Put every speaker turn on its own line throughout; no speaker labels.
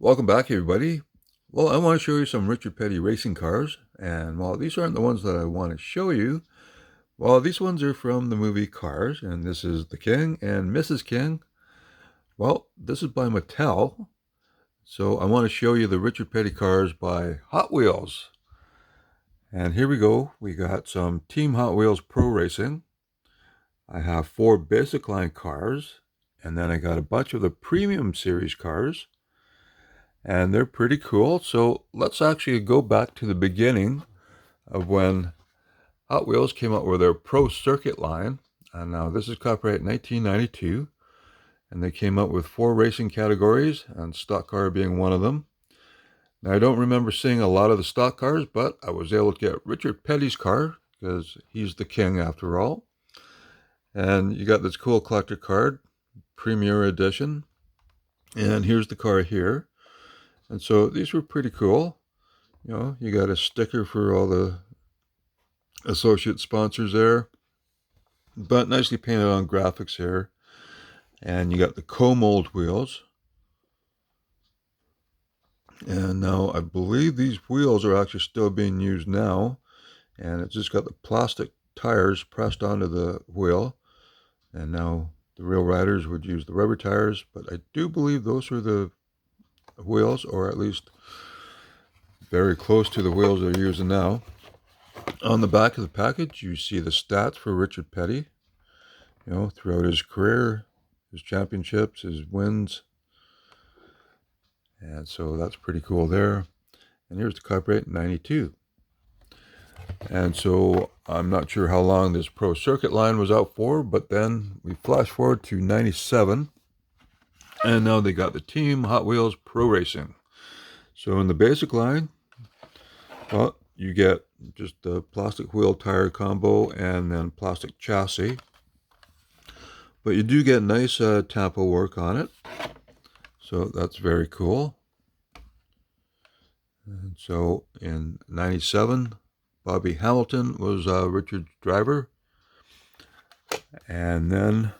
Welcome back, everybody. Well, I want to show you some Richard Petty racing cars, and while these aren't the ones that I want to show you, well, these ones are from the movie Cars, and this is the King and Mrs. King. Well, this is by Mattel, so I want to show you the Richard Petty cars by Hot Wheels. And here we go. We got some Team Hot Wheels Pro Racing. I have 4 basic line cars, and then I got a bunch of the Premium Series cars. And they're pretty cool. So let's actually go back to the beginning of when Hot Wheels came out with their Pro Circuit line. And now this is copyright 1992. And they came out with 4 racing categories, and stock car being one of them. Now I don't remember seeing a lot of the stock cars, but I was able to get Richard Petty's car because he's the king after all. And you got this cool collector card, Premier Edition. And here's the car here. And so these were pretty cool. You know, you got a sticker for all the associate sponsors there, but nicely painted on graphics here. And you got the co-mold wheels. And now I believe these wheels are actually still being used now. And it's just got the plastic tires pressed onto the wheel. And now the real riders would use the rubber tires, but I do believe those are the wheels, or at least very close to the wheels they're using now. On the back of the package, you see the stats for Richard Petty, you know, throughout his career, his championships, his wins. And so that's pretty cool there. And here's the copyright 92. And so I'm not sure how long this Pro Circuit line was out for, but then we flash forward to 97. And now they got the Team Hot Wheels Pro Racing. So in the basic line, well, you get just the plastic wheel tire combo and then plastic chassis. But you do get nice tampo work on it. So that's very cool. And so in 97, Bobby Hamilton was Richard's driver. And then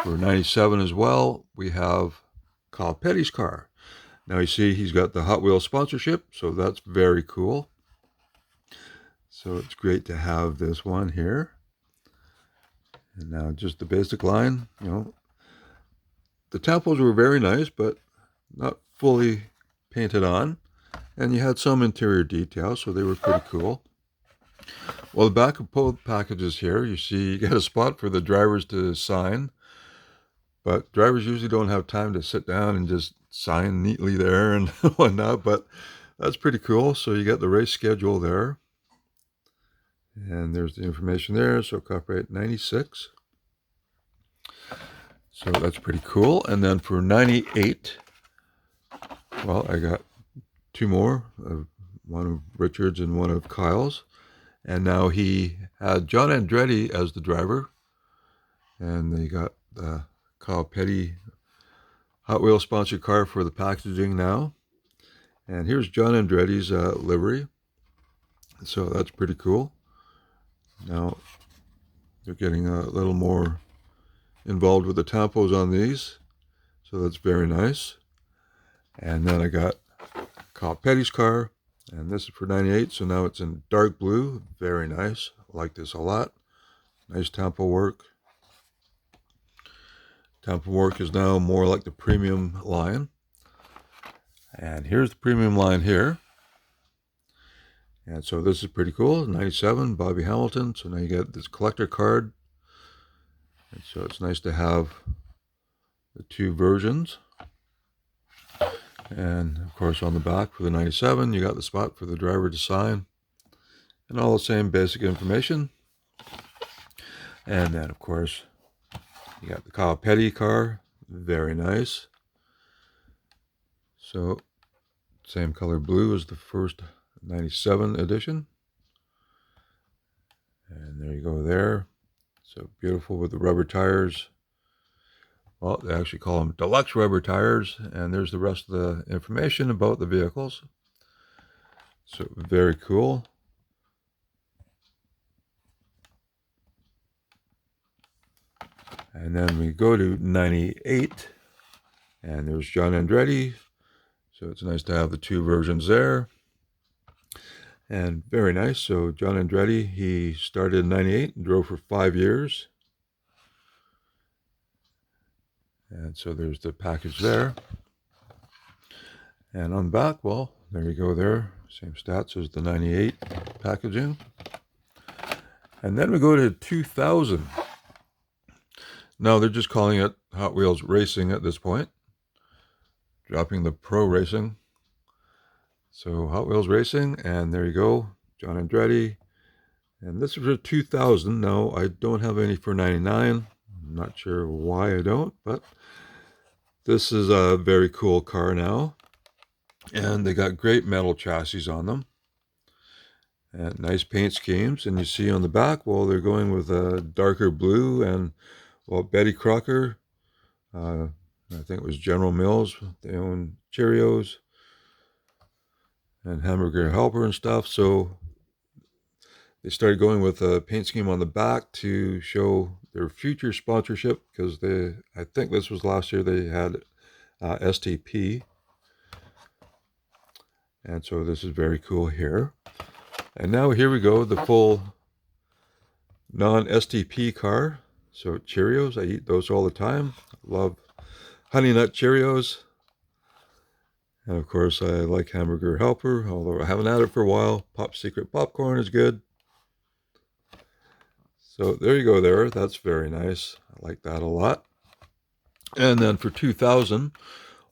for 97 as well, we have Kyle Petty's car. Now you see he's got the Hot Wheels sponsorship, so that's very cool. So it's great to have this one here. And now just the basic line, you know. The tampos were very nice, but not fully painted on. And you had some interior details, so they were pretty cool. Well, the back of both packages here, you see you got a spot for the drivers to sign. But drivers usually don't have time to sit down and just sign neatly there and whatnot. But that's pretty cool. So you got the race schedule there. And there's the information there. So copyright 96. So that's pretty cool. And then for 98, well, I got 2 more, one of Richard's and one of Kyle's. And now he had John Andretti as the driver. And they got the Kyle Petty Hot Wheels sponsored car for the packaging now. And here's John Andretti's livery. So that's pretty cool. Now they're getting a little more involved with the tampos on these. So that's very nice. And then I got Kyle Petty's car. And this is for 98. So now it's in dark blue. Very nice. I like this a lot. Nice tampo work. Tampo work is now more like the premium line. And here's the premium line here. And so this is pretty cool. 97, Bobby Hamilton. So now you get this collector card. And so it's nice to have the 2 versions. And of course on the back for the 97, you got the spot for the driver to sign. And all the same basic information. And then of course, you got the Kyle Petty car. Very nice. So same color blue as the first 97 edition. And there you go there. So beautiful with the rubber tires. Well, they actually call them deluxe rubber tires. And there's the rest of the information about the vehicles. So very cool. And then we go to 98. And there's John Andretti. So it's nice to have the two versions there. And very nice. So John Andretti, he started in 98 and drove for 5 years. And so there's the package there. And on the back, well, there you go there. Same stats as the 98 packaging. And then we go to 2000. Now they're just calling it Hot Wheels Racing at this point. Dropping the Pro Racing. So Hot Wheels Racing, and there you go. John Andretti. And this is for 2000. Now, I don't have any for 99. I'm not sure why I don't, but this is a very cool car now. And they got great metal chassis on them. And nice paint schemes. And you see on the back, well, they're going with a darker blue. And, well, Betty Crocker, I think it was General Mills. They own Cheerios and Hamburger Helper and stuff. So they started going with a paint scheme on the back to show their future sponsorship, because I think this was last year, they had STP. And so this is very cool here. And now here we go, the full non-STP car. So Cheerios, I eat those all the time. Love Honey Nut Cheerios. And of course, I like Hamburger Helper, although I haven't had it for a while. Pop Secret Popcorn is good. So there you go there. That's very nice. I like that a lot. And then for 2000,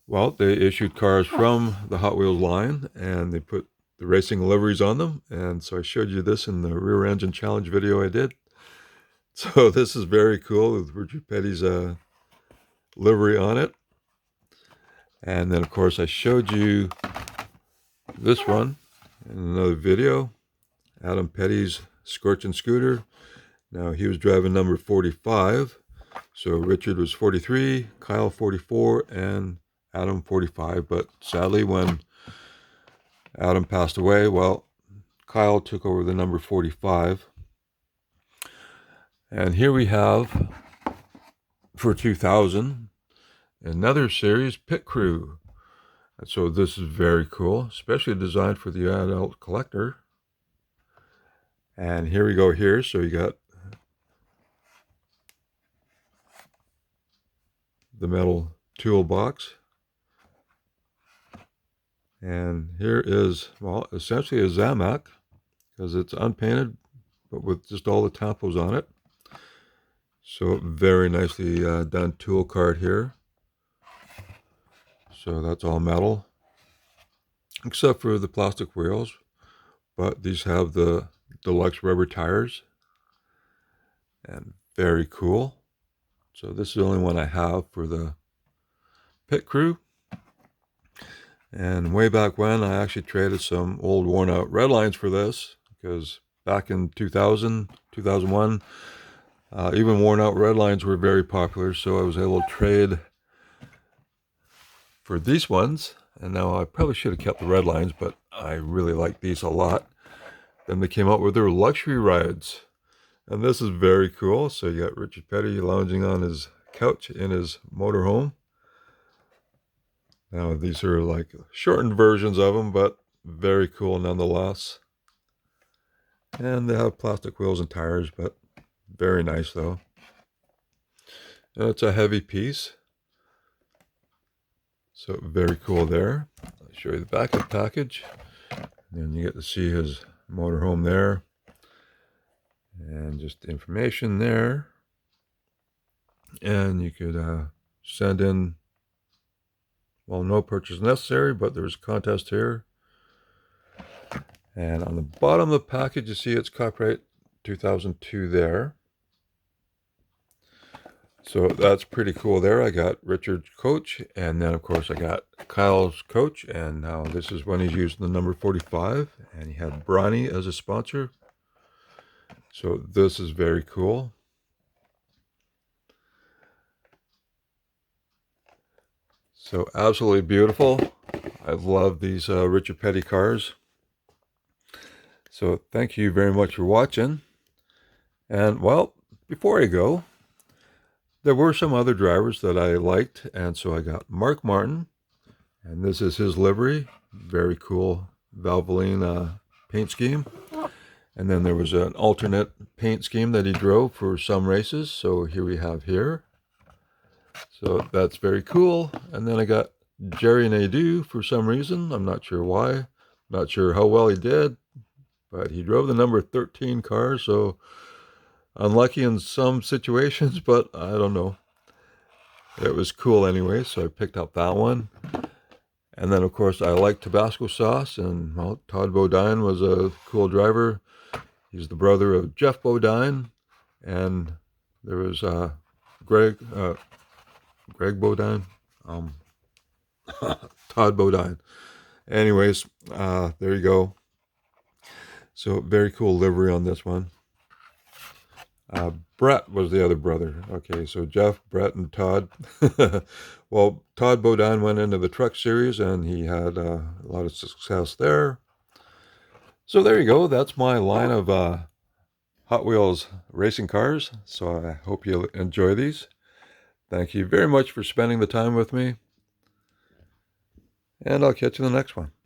well, they issued cars from the Hot Wheels line, and they put the racing liveries on them. And so I showed you this in the rear engine challenge video I did. So this is very cool with Richard Petty's livery on it. And then, of course, I showed you this one in another video. Adam Petty's Scorchin' Scooter. Now, he was driving number 45. So Richard was 43, Kyle 44, and Adam 45. But sadly, when Adam passed away, well, Kyle took over the number 45. And here we have, for 2000, another series, Pit Crew. And so this is very cool, especially designed for the adult collector. And here we go here. So you got the metal toolbox. And here is, well, essentially a Zamac, because it's unpainted, but with just all the tampos on it. So very nicely done tool cart here. So that's all metal, except for the plastic wheels. But these have the deluxe rubber tires. And very cool. So this is the only one I have for the Pit Crew. And way back when, I actually traded some old worn out red lines for this, because back in 2000, 2001, even worn out red lines were very popular. So I was able to trade for these ones. And now I probably should have kept the red lines, but I really like these a lot. Then they came out with their luxury rides. And this is very cool. So you got Richard Petty lounging on his couch in his motorhome. Now these are like shortened versions of them, but very cool nonetheless. And they have plastic wheels and tires, but very nice though. And it's a heavy piece. So very cool there. I'll show you the back of the package. And you get to see his motorhome there. And just information there. And you could send in, well, no purchase necessary, but there's a contest here. And on the bottom of the package, you see it's copyright 2002 there. So that's pretty cool there. I got Richard's coach, and then of course I got Kyle's coach, and now this is when he's using the number 45, and he had Bronny as a sponsor. So this is very cool. So absolutely beautiful. I love these Richard Petty cars. So thank you very much for watching. And well, before I go, there were some other drivers that I liked, and so I got Mark Martin, And this is his livery. Very cool Valvoline paint scheme. And then there was an alternate paint scheme that he drove for some races. So here we have here. So that's very cool. And then I got Jerry Nadeau for some reason. I'm not sure why. Not sure how well he did. But he drove the number 13 car. So unlucky in some situations, but I don't know. It was cool anyway. So I picked up that one. And then, of course, I like Tabasco sauce, and well, Todd Bodine was a cool driver. He's the brother of Jeff Bodine, and there was Greg Bodine, Todd Bodine. Anyways, there you go. So very cool livery on this one. Brett was the other brother. Okay, so Jeff, Brett, and Todd. Well, Todd Bodine went into the truck series, and he had a lot of success there. So there you go. That's my line of Hot Wheels racing cars. So I hope you enjoy these. Thank you very much for spending the time with me. And I'll catch you in the next one.